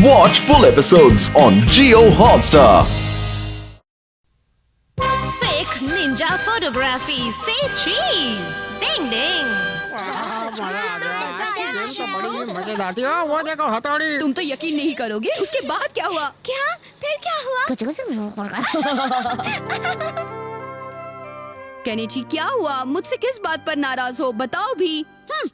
Watch full episodes on Geo Hotstar. Fake ninja photography से cheese. Ding ding. तो बड़ी मजेदार थी। वो देखो हथौड़ी। तुम तो यकीन नहीं करोगे उसके बाद क्या हुआ। क्या? फिर क्या हुआ? केनिची क्या हुआ? मुझसे किस बात पर नाराज हो? बताओ भी।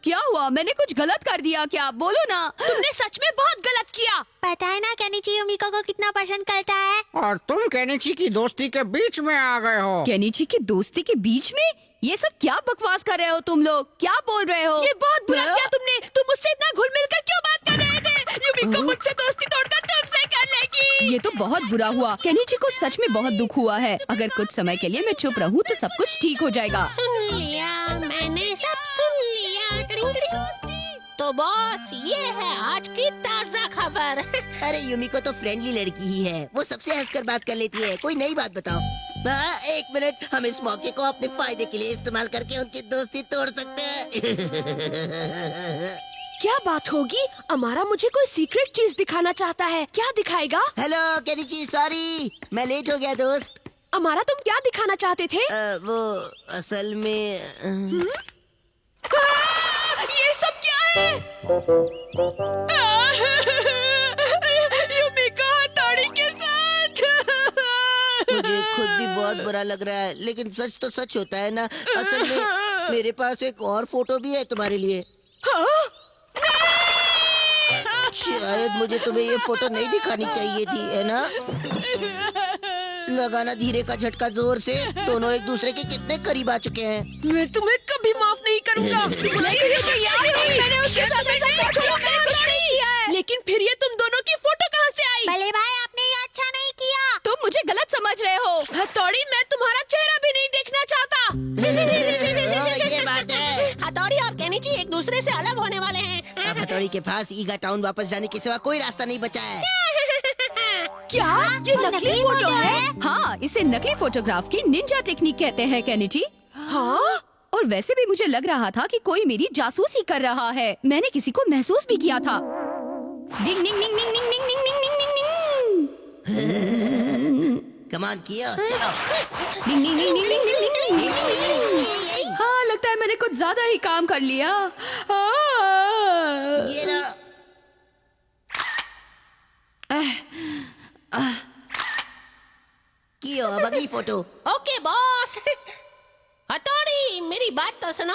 क्या हुआ? मैंने कुछ गलत कर दिया क्या? बोलो ना। तुमने सच में बहुत गलत किया। पता है ना केनिची युमिको को कितना पसंद करता है। और तुम केनिची की दोस्ती के बीच में आ गए हो। केनिची की दोस्ती के बीच में? ये सब क्या बकवास कर रहे हो तुम लोग? क्या बोल रहे हो? ये बहुत बुरा किया तुमने। तुम मुझसे इतना घुल मिल कर क्यों बात कर रहे थे? युमिको मुझसे दोस्ती तोड़कर तुमसे कर लेगी। ये तो बहुत बुरा हुआ। केनिची को सच में बहुत दुख हुआ है। अगर कुछ समय के लिए मैं चुप रहूं तो सब कुछ ठीक हो जाएगा। सुन लिया, मैंने सब सुन लिया। Tiding tiding. तो बॉस, ये है आज की ताजा खबर। अरे युमिको तो फ्रेंडली लड़की ही है। वो सबसे हंसकर बात कर लेती है। कोई नई बात बताओ। हाँ, एक मिनट, हम इस मौके को अपने फायदे के लिए इस्तेमाल करके उनकी दोस्ती तोड़ सकते हैं। क्या बात होगी? अमारा मुझे कोई सीक्रेट चीज दिखाना चाहता है। क्या दिखाएगा? हेलो केनिची, सॉरी मैं लेट हो गया दोस्त। अमारा तुम क्या दिखाना चाहते थे? वो असल में ये सब क्या है? युमिका हथौड़ी के साथ। मुझे खुद भी बहुत बुरा लग रहा है, लेकिन सच तो सच होता है ना। असल में मेरे पास एक और फोटो भी है तुम्हारे लिए। शायद मुझे तुम्हें ये फोटो नहीं दिखानी चाहिए थी, है ना? लगाना धीरे का झटका जोर से। दोनों एक दूसरे के कितने करीब आ चुके हैं। मैं तुम्हें कभी माफ नहीं करूंगा। मैंने उसके साथ ऐसा कुछ नहीं किया है। लेकिन फिर ये तुम दोनों की फोटो कहाँ से आई? भले भाई, आपने ये अच्छा नहीं किया। तुम मुझे गलत समझ रहे हो। हथौड़ी, मैं तुम्हारा चेहरा भी नहीं देखना चाहता। ये बात है। हथौड़ी और केनिची एक दूसरे से अलग होने वाले हैं। अब हथौड़ी के पास ईगा टाउन वापस जाने के सिवा कोई रास्ता नहीं बचा है। क्या ये नकली फोटो है? हाँ, इसे नकली फोटोग्राफ की निंजा टेक्निक कहते हैं केनिची। हाँ? और वैसे भी मुझे लग रहा था कि कोई मेरी जासूसी कर रहा है। मैंने किसी को महसूस भी किया था। डिंग डिंग डिंग डिंग डिंग डिंग डिंग डिंग डिंग डिंग। कमान किया, चलो। डिंग डिंग डिंग डिंग डिंग डिंग डिंग डिंग। हाँ, लगता है मैंने कुछ ज्यादा ही काम कर लिया। ये ना। कियो, अब अगली फोटो। Okay boss. हथौड़ी, मेरी बात तो सुनो।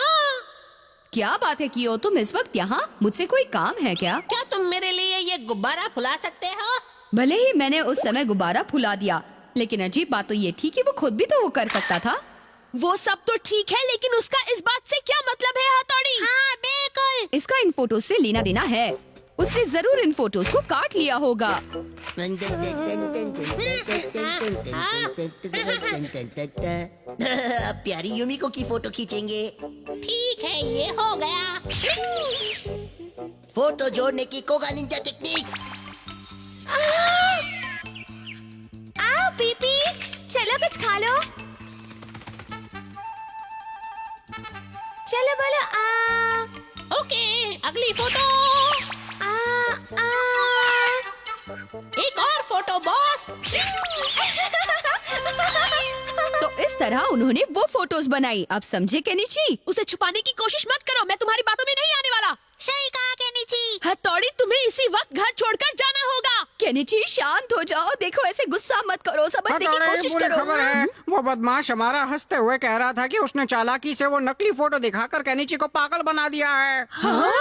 क्या बात है कियो? तुम इस वक्त यहाँ? मुझसे कोई काम है क्या? क्या तुम मेरे लिए ये गुब्बारा फुला सकते हो? भले ही मैंने उस समय गुब्बारा फुला दिया, लेकिन अजीब बात तो ये थी कि वो खुद भी तो वो कर सकता था। वो सब तो ठीक है, लेकिन उसका इस बात से क्या मतलब है हथौड़ी? हाँ बिल्कुल। इसका इन फोटोज से लेना देना है। उसने जरूर इन फोटोज को काट लिया होगा। अब प्यारी युमिको की फोटो खींचेंगे। ठीक है, ये हो गया। फोटो जोड़ने की कोगा निंजा टेक्निक। आओ पीपी, चलो कुछ खा लो। चलो बोलो आ। ओके, अगली फोटो। आ। एक और फोटो बॉस। तो इस तरह उन्होंने वो फोटोज बनाई। अब समझे केनिची? उसे छुपाने की कोशिश मत करो, मैं तुम्हारी बातों में नहीं आने वाला। सही कहा केनिची। हथौड़ी, तुम्हें इसी वक्त घर छोड़कर जाना होगा। केनिची शांत हो जाओ। देखो, ऐसे गुस्सा मत करो, समझने की हथौड़ी, कोशिश बुरी करो। खबर है। वो बदमाश हमारा हंसते हुए कह रहा था कि उसने चालाकी से वो नकली फोटो दिखाकर केनिची को पागल बना दिया है। हाँ?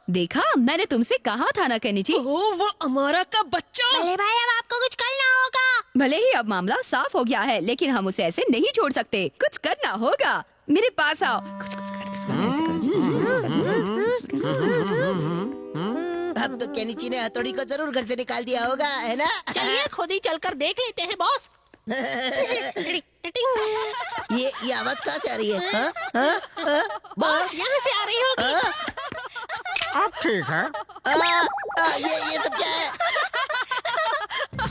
देखा, मैंने तुमसे कहा था ना केनिची। ओह, वो अमारा का बच्चा। भले भाई, अब आपको कुछ करना होगा। भले ही अब मामला साफ हो गया है, लेकिन हम उसे ऐसे नहीं छोड़ सकते। कुछ करना होगा। मेरे पास आओ। अब तो केनिची ने हथौड़ी को जरूर घर से निकाल दिया होगा, है ना? चलिए खुद ही चलकर देख लेते हैं बॉस। ये आवाज कहाँ से आ रही है? हाँ? हाँ? हाँ? बॉस, यहाँ से आ रही होगी। अब ठीक है। ये सब क्या है?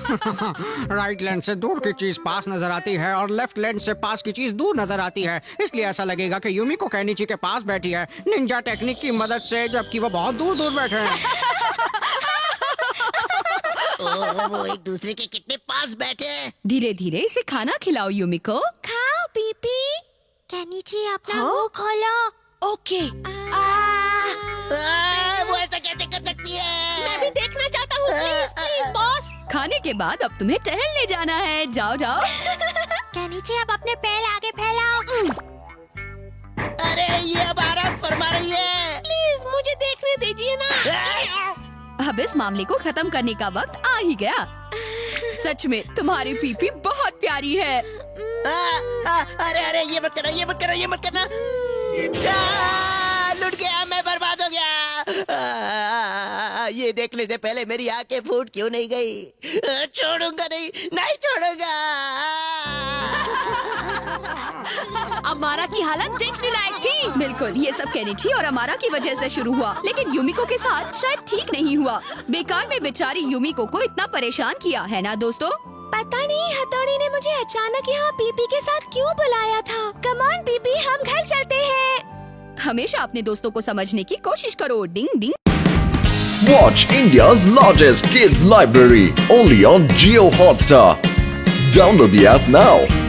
राइट लेंस से दूर की चीज पास नजर आती है और लेफ्ट लेंस से पास की चीज दूर नजर आती है। इसलिए ऐसा लगेगा कि युमिको केनिची के पास बैठी है निंजा टेक्निक की मदद से, जबकि वो बहुत दूर दूर बैठे हैं। वो एक दूसरे के कितने पास बैठे हैं। धीरे धीरे इसे खाना खिलाओ यूमिको। खाओ पीपी। कैनिची अपना मुंह खोलो। ओके। वो ऐसा कैसे कर सकती है? मैं भी देखना चाहता हूँ, प्लीज प्लीज बॉस। खाने के बाद अब तुम्हें टहलने जाना है, जाओ जाओ। कैनिची अब अपने पैर आगे फैलाओ। अरे ये अब आराम फरमा रही है। प्लीज मुझे देखने दीजिए ना। अब इस मामले को खत्म करने का वक्त आ ही गया। सच में तुम्हारी पीपी बहुत प्यारी है। अरे अरे ये मत करना, ये मत करना, ये मत करना। लुट गया, मैं बर्बाद हो गया। ये देखने से पहले मेरी आंखें फूट क्यों नहीं गई? छोड़ूंगा नहीं, नहीं छोड़ूंगा। अमारा की हालत देखने लायक थी। बिल्कुल, ये सब केनिची और अमारा की वजह से शुरू हुआ, लेकिन यूमिको के साथ शायद ठीक नहीं हुआ। बेकार में बेचारी यूमिको को इतना परेशान किया है ना दोस्तों। पता नहीं हथौड़ी ने मुझे अचानक यहाँ पीपी के साथ क्यों बुलाया था। कम ऑन पीपी, हम घर चलते हैं। हमेशा अपने दोस्तों को समझने की कोशिश करो। डिंग डिंग। Watch India's largest kids library only on Geo Hotstar. Download the app now.